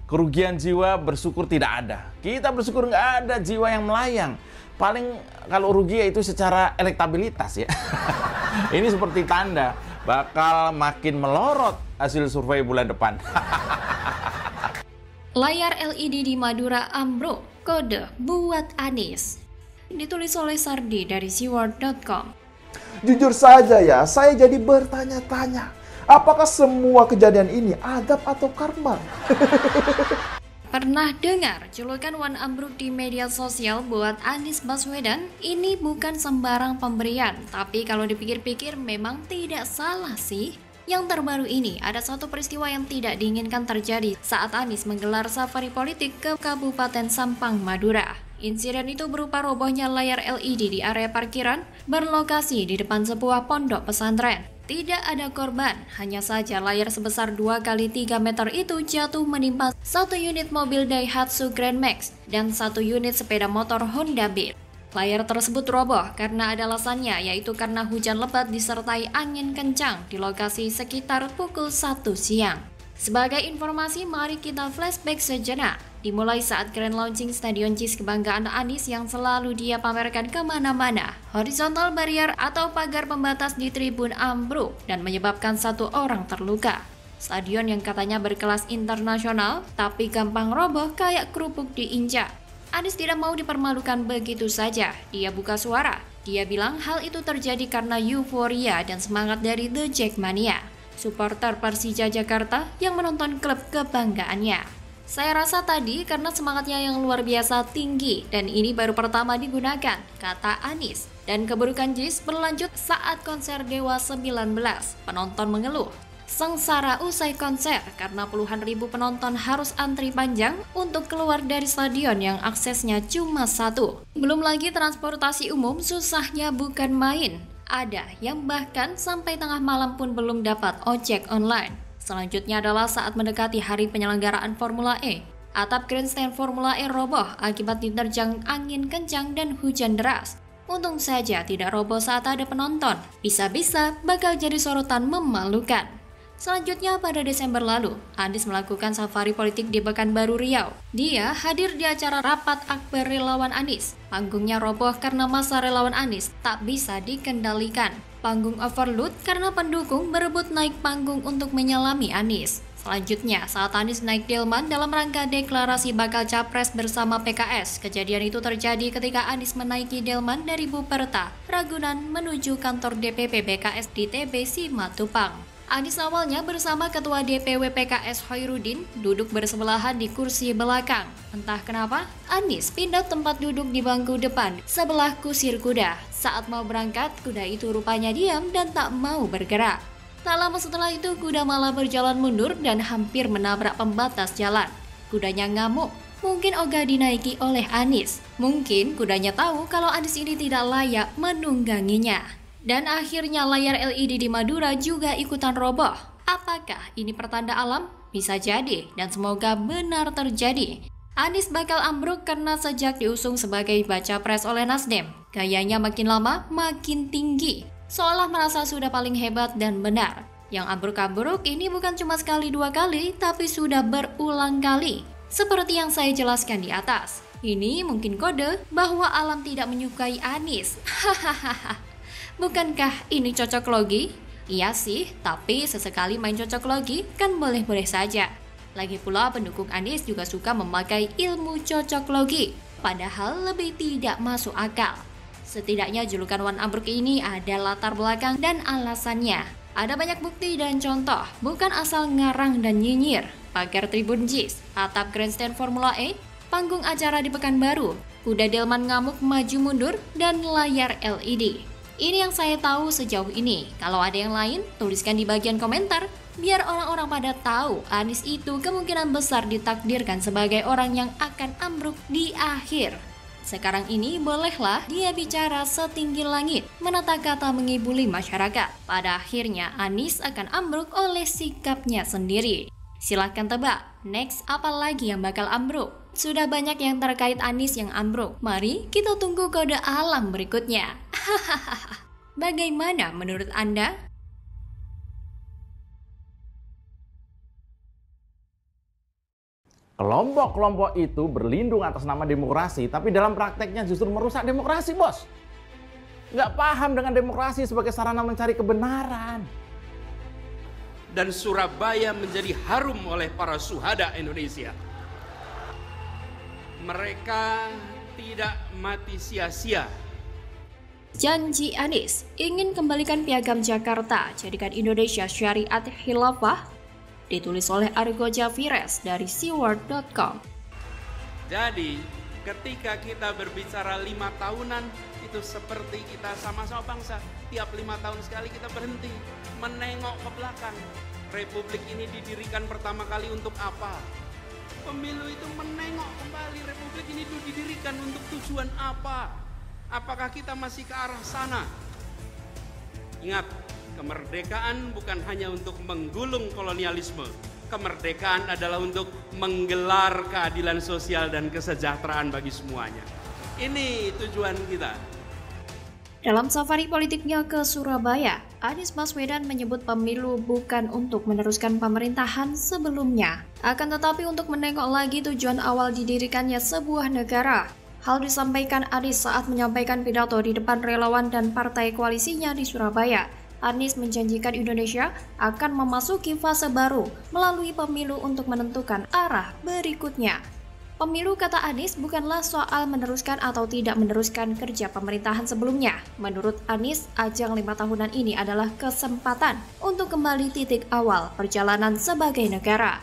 Kerugian jiwa bersyukur tidak ada. Kita bersyukur nggak ada jiwa yang melayang. Paling kalau rugi itu secara elektabilitas ya. Ini seperti tanda bakal makin melorot hasil survei bulan depan. Layar LED di Madura ambruk, kode buat Anies. Ditulis oleh Sardi dari siward.com. Jujur saja ya, saya jadi bertanya-tanya. Apakah semua kejadian ini adab atau karma? Pernah dengar julukan Wan ambruk di media sosial buat Anies Baswedan? Ini bukan sembarang pemberian, tapi kalau dipikir-pikir memang tidak salah sih. Yang terbaru ini ada satu peristiwa yang tidak diinginkan terjadi saat Anies menggelar safari politik ke Kabupaten Sampang, Madura. Insiden itu berupa robohnya layar LED di area parkiran berlokasi di depan sebuah pondok pesantren. Tidak ada korban, hanya saja layar sebesar 2x3 meter itu jatuh menimpa satu unit mobil Daihatsu Grand Max dan satu unit sepeda motor Honda Beat. Layar tersebut roboh karena ada alasannya, yaitu karena hujan lebat disertai angin kencang di lokasi sekitar pukul 1 siang. Sebagai informasi, mari kita flashback sejenak. Dimulai saat grand launching Stadion JIS kebanggaan Anies yang selalu dia pamerkan kemana-mana. Horizontal barrier atau pagar pembatas di tribun ambruk dan menyebabkan satu orang terluka. Stadion yang katanya berkelas internasional, tapi gampang roboh kayak kerupuk diinjak. Anies tidak mau dipermalukan begitu saja. Dia buka suara. Dia bilang hal itu terjadi karena euforia dan semangat dari The Jackmania, supporter Persija Jakarta yang menonton klub kebanggaannya. Saya rasa tadi karena semangatnya yang luar biasa tinggi dan ini baru pertama digunakan, kata Anies. Dan keburukan JIS berlanjut saat konser Dewa 19. Penonton mengeluh sengsara usai konser karena puluhan ribu penonton harus antri panjang untuk keluar dari stadion yang aksesnya cuma satu. Belum lagi transportasi umum susahnya bukan main. Ada yang bahkan sampai tengah malam pun belum dapat ojek online. Selanjutnya adalah saat mendekati hari penyelenggaraan Formula E. Atap grandstand Formula E roboh akibat diterjang angin kencang dan hujan deras. Untung saja tidak roboh saat ada penonton. Bisa-bisa bakal jadi sorotan memalukan. Selanjutnya pada Desember lalu, Anies melakukan safari politik di Pekanbaru Riau. Dia hadir di acara rapat akbar relawan Anies. Panggungnya roboh karena masa relawan Anies tak bisa dikendalikan. Panggung overload karena pendukung berebut naik panggung untuk menyalami Anies. Selanjutnya, saat Anies naik delman dalam rangka deklarasi bakal capres bersama PKS, kejadian itu terjadi ketika Anies menaiki delman dari Buperta, Ragunan menuju kantor DPP PKS di TB Simatupang. Anies awalnya bersama Ketua DPW PKS Hoirudin duduk bersebelahan di kursi belakang. Entah kenapa, Anies pindah tempat duduk di bangku depan sebelah kusir kuda. Saat mau berangkat, kuda itu rupanya diam dan tak mau bergerak. Tak lama setelah itu, kuda malah berjalan mundur dan hampir menabrak pembatas jalan. Kudanya ngamuk. Mungkin ogah dinaiki oleh Anies. Mungkin kudanya tahu kalau Anies ini tidak layak menungganginya. Dan akhirnya layar LED di Madura juga ikutan roboh. Apakah ini pertanda alam? Bisa jadi, dan semoga benar terjadi. Anies bakal ambruk karena sejak diusung sebagai baca pres oleh Nasdem, gayanya makin lama makin tinggi, seolah merasa sudah paling hebat dan benar. Yang ambruk-ambruk ini bukan cuma sekali dua kali, tapi sudah berulang kali. Seperti yang saya jelaskan di atas. Ini mungkin kode bahwa alam tidak menyukai Anies. Hahaha. Bukankah ini cocok logi? Iya sih, tapi sesekali main cocok logi kan boleh-boleh saja. Lagi pula pendukung Anies juga suka memakai ilmu cocok logi, padahal lebih tidak masuk akal. Setidaknya julukan Wan ambruk ini ada latar belakang dan alasannya. Ada banyak bukti dan contoh, bukan asal ngarang dan nyinyir. Pagar tribun JIS, atap grandstand Formula E, panggung acara di Pekanbaru, kuda delman ngamuk maju mundur, dan layar LED. Ini yang saya tahu sejauh ini. Kalau ada yang lain, tuliskan di bagian komentar, biar orang-orang pada tahu Anies itu kemungkinan besar ditakdirkan sebagai orang yang akan ambruk di akhir. Sekarang ini bolehlah dia bicara setinggi langit, menata kata mengibuli masyarakat. Pada akhirnya Anies akan ambruk oleh sikapnya sendiri. Silahkan tebak, next apa lagi yang bakal ambruk? Sudah banyak yang terkait Anies yang ambruk. Mari kita tunggu kode alam berikutnya. Bagaimana menurut Anda? Kelompok-kelompok itu berlindung atas nama demokrasi, tapi dalam prakteknya justru merusak demokrasi, bos. Nggak paham dengan demokrasi sebagai sarana mencari kebenaran. Dan Surabaya menjadi harum oleh para syuhada Indonesia. Mereka tidak mati sia-sia. Janji Anies ingin kembalikan piagam Jakarta, jadikan Indonesia syariat khilafah, ditulis oleh Argo Javires dari seaworld.com. Jadi ketika kita berbicara 5 tahunan, itu seperti kita sama-sama bangsa. Tiap 5 tahun sekali kita berhenti menengok ke belakang. Republik ini didirikan pertama kali untuk apa? Pemilu itu menengok kembali, Republik ini didirikan untuk tujuan apa? Apakah kita masih ke arah sana? Ingat, kemerdekaan bukan hanya untuk menggulung kolonialisme. Kemerdekaan adalah untuk menggelar keadilan sosial dan kesejahteraan bagi semuanya. Ini tujuan kita. Dalam safari politiknya ke Surabaya, Anies Baswedan menyebut pemilu bukan untuk meneruskan pemerintahan sebelumnya, akan tetapi untuk menengok lagi tujuan awal didirikannya sebuah negara. Hal disampaikan Anies saat menyampaikan pidato di depan relawan dan partai koalisinya di Surabaya. Anies menjanjikan Indonesia akan memasuki fase baru melalui pemilu untuk menentukan arah berikutnya. Pemilu, kata Anies, bukanlah soal meneruskan atau tidak meneruskan kerja pemerintahan sebelumnya. Menurut Anies, ajang 5 tahunan ini adalah kesempatan untuk kembali titik awal perjalanan sebagai negara.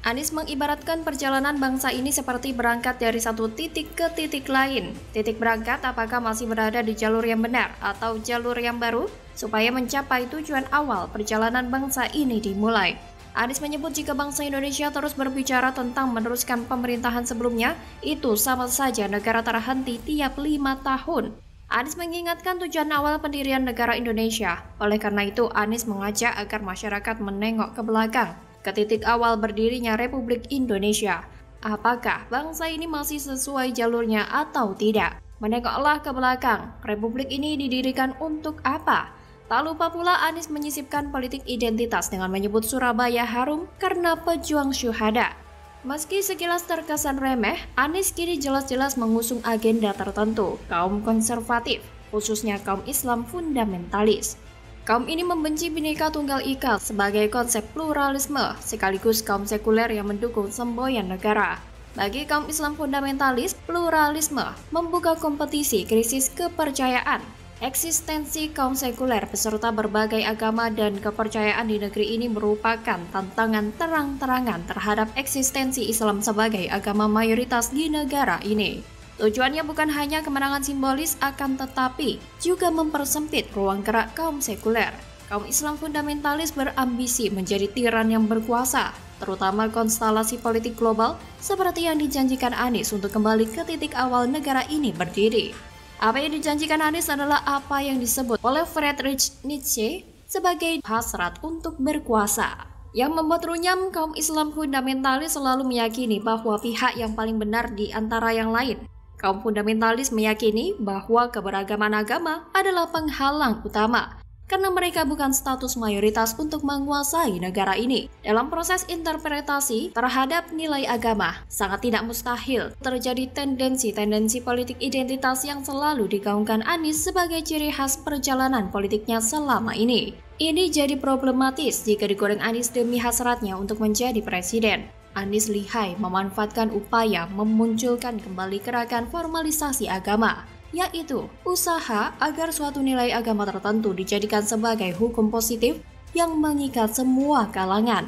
Anies mengibaratkan perjalanan bangsa ini seperti berangkat dari satu titik ke titik lain. Titik berangkat apakah masih berada di jalur yang benar atau jalur yang baru, supaya mencapai tujuan awal perjalanan bangsa ini dimulai. Anies menyebut jika bangsa Indonesia terus berbicara tentang meneruskan pemerintahan sebelumnya, itu sama saja negara terhenti tiap 5 tahun. Anies mengingatkan tujuan awal pendirian negara Indonesia. Oleh karena itu, Anies mengajak agar masyarakat menengok ke belakang, ke titik awal berdirinya Republik Indonesia. Apakah bangsa ini masih sesuai jalurnya atau tidak? Menengoklah ke belakang, Republik ini didirikan untuk apa? Tak lupa pula Anies menyisipkan politik identitas dengan menyebut Surabaya harum karena pejuang syuhada. Meski sekilas terkesan remeh, Anies kini jelas-jelas mengusung agenda tertentu, kaum konservatif, khususnya kaum Islam fundamentalis. Kaum ini membenci Bhinneka Tunggal Ika sebagai konsep pluralisme, sekaligus kaum sekuler yang mendukung semboyan negara. Bagi kaum Islam fundamentalis, pluralisme membuka kompetisi krisis kepercayaan. Eksistensi kaum sekuler beserta berbagai agama dan kepercayaan di negeri ini merupakan tantangan terang-terangan terhadap eksistensi Islam sebagai agama mayoritas di negara ini. Tujuannya bukan hanya kemenangan simbolis, akan tetapi juga mempersempit ruang gerak kaum sekuler. Kaum Islam fundamentalis berambisi menjadi tiran yang berkuasa, terutama konstelasi politik global seperti yang dijanjikan Anies untuk kembali ke titik awal negara ini berdiri. Apa yang dijanjikan Anies adalah apa yang disebut oleh Friedrich Nietzsche sebagai hasrat untuk berkuasa. Yang membuat runyam, kaum Islam fundamentalis selalu meyakini bahwa pihak yang paling benar di antara yang lain. Kaum fundamentalis meyakini bahwa keberagaman agama adalah penghalang utama, karena mereka bukan status mayoritas untuk menguasai negara ini. Dalam proses interpretasi terhadap nilai agama, sangat tidak mustahil terjadi tendensi-tendensi politik identitas yang selalu digaungkan Anies sebagai ciri khas perjalanan politiknya selama ini. Ini jadi problematis jika digoreng Anies demi hasratnya untuk menjadi presiden. Anies lihai memanfaatkan upaya memunculkan kembali gerakan formalisasi agama, yaitu usaha agar suatu nilai agama tertentu dijadikan sebagai hukum positif yang mengikat semua kalangan.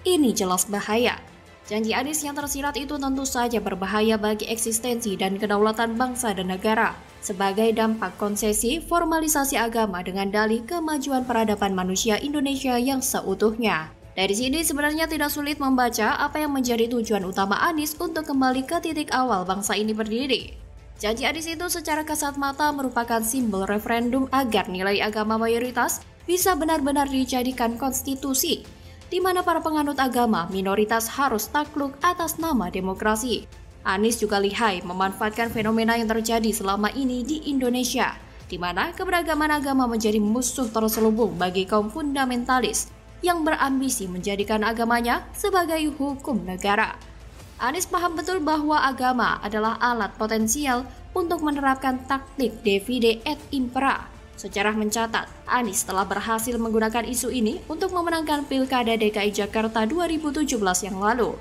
Ini jelas bahaya. Janji Anies yang tersirat itu tentu saja berbahaya bagi eksistensi dan kedaulatan bangsa dan negara. Sebagai dampak konsesi formalisasi agama dengan dalih kemajuan peradaban manusia Indonesia yang seutuhnya. Dari sini sebenarnya tidak sulit membaca apa yang menjadi tujuan utama Anies untuk kembali ke titik awal bangsa ini berdiri. Janji Anies itu secara kasat mata merupakan simbol referendum agar nilai agama mayoritas bisa benar-benar dijadikan konstitusi, di mana para penganut agama minoritas harus takluk atas nama demokrasi. Anies juga lihai memanfaatkan fenomena yang terjadi selama ini di Indonesia, di mana keberagaman agama menjadi musuh terselubung bagi kaum fundamentalis yang berambisi menjadikan agamanya sebagai hukum negara. Anies paham betul bahwa agama adalah alat potensial untuk menerapkan taktik divide et impera. Sejarah mencatat, Anies telah berhasil menggunakan isu ini untuk memenangkan Pilkada DKI Jakarta 2017 yang lalu.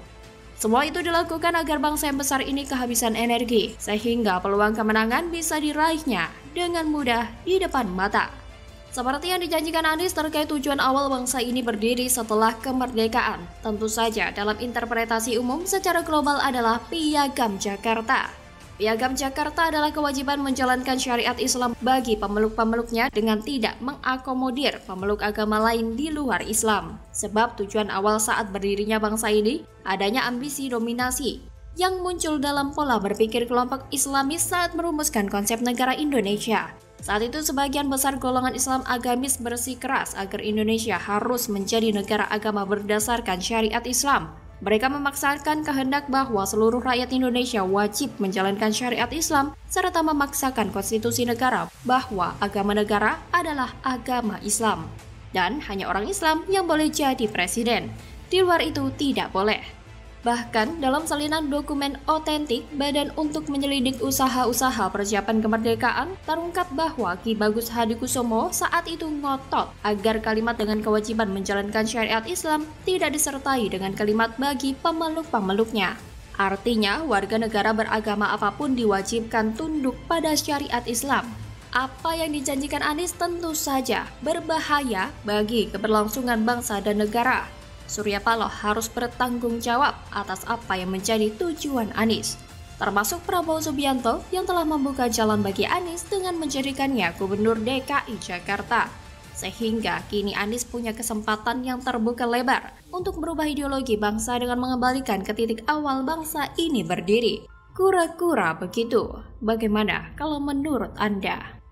Semua itu dilakukan agar bangsa yang besar ini kehabisan energi, sehingga peluang kemenangan bisa diraihnya dengan mudah di depan mata. Seperti yang dijanjikan Anies terkait tujuan awal bangsa ini berdiri setelah kemerdekaan, tentu saja dalam interpretasi umum secara global adalah Piagam Jakarta. Piagam Jakarta adalah kewajiban menjalankan syariat Islam bagi pemeluk-pemeluknya dengan tidak mengakomodir pemeluk agama lain di luar Islam. Sebab tujuan awal saat berdirinya bangsa ini adanya ambisi dominasi yang muncul dalam pola berpikir kelompok Islamis saat merumuskan konsep negara Indonesia. Saat itu sebagian besar golongan Islam agamis bersikeras agar Indonesia harus menjadi negara agama berdasarkan syariat Islam. Mereka memaksakan kehendak bahwa seluruh rakyat Indonesia wajib menjalankan syariat Islam serta memaksakan konstitusi negara bahwa agama negara adalah agama Islam. Dan hanya orang Islam yang boleh jadi presiden. Di luar itu tidak boleh. Bahkan dalam salinan dokumen otentik Badan untuk Menyelidik Usaha-usaha Persiapan Kemerdekaan terungkap bahwa Ki Bagus Hadikusumo saat itu ngotot agar kalimat dengan kewajiban menjalankan syariat Islam tidak disertai dengan kalimat bagi pemeluk-pemeluknya. Artinya warga negara beragama apapun diwajibkan tunduk pada syariat Islam. Apa yang dijanjikan Anies tentu saja berbahaya bagi keberlangsungan bangsa dan negara. Surya Paloh harus bertanggung jawab atas apa yang menjadi tujuan Anies, termasuk Prabowo Subianto yang telah membuka jalan bagi Anies dengan menjadikannya Gubernur DKI Jakarta. Sehingga kini Anies punya kesempatan yang terbuka lebar untuk merubah ideologi bangsa dengan mengembalikan ke titik awal bangsa ini berdiri. Kura-kura begitu. Bagaimana kalau menurut Anda?